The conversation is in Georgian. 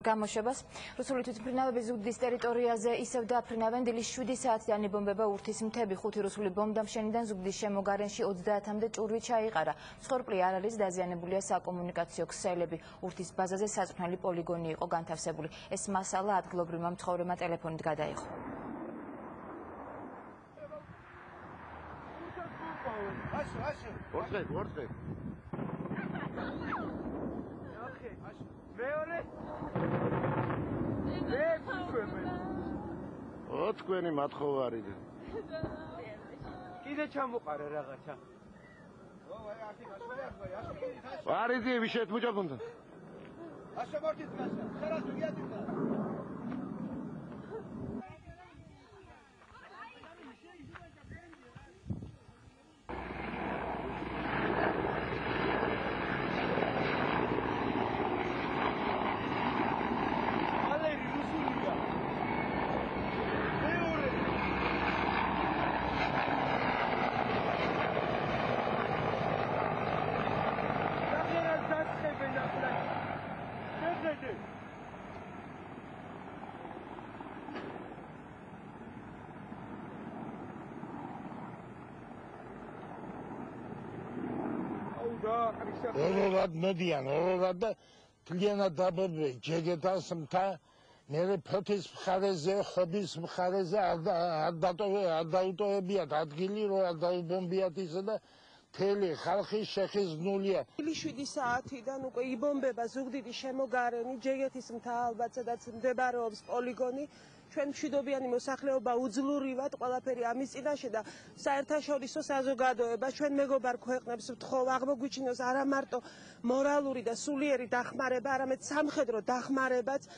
გამოშვებას. რუსული თვითმფრინავები ზუგდის ტერიტორიაზე ისევ დააფრინავენ. დილის 7 საათიდან იბომბება ურთის მთები. 5 რუსული ბომბდამშენიდან ზუგდის შემოგარენში 30-მდე ჭურვი ჩაიყარა. მსხვერპლი არ არის, დაზიანებულია საკომუნიკაციო ქსელები. ურთის ბაზაზე საწვრთნელი პოლიგონი იყო განთავსებული. ეს მასალა ადგილობრივმა მცხოვრებმა ტელეფონით გადაიღო. თქვენი მათხოვარი და კიდე ჩამოყარე რაღაცა. ვარიძი ვიშეთ მუჭაკუნდა. ასე მორთით გასა. ხერას გიადინა. ორად მოდიან, ორად და თლიანად დაბომბე ჯეგეთას მთა, მერე ფოთის მხარეზე, ხობის მხარეზე არ დაუტოვებიათ ადგილი, რომ არ დაუბომბიათ ისე და მთელი ხალხი შეხიზნულია. 7 საათიდან უკვე იბომბება ზუგდიდის შემოგარენი, ჯეგეთის მთა ალბათ, სადაც მდებარეობს პოლიგონი. ჩვენ მშვიდობიანი მოსახლეობა უძლურივად ყველაფერი ამის წინაშე და საერთაშორისო საზოგადოება ჩვენ მეგობარ ქვეყნებს ვთხოვ აღმოგვიჩინოს არა მარტო მორალური და სულიერი დახმარება, არამედ სამხედრო დახმარებაც.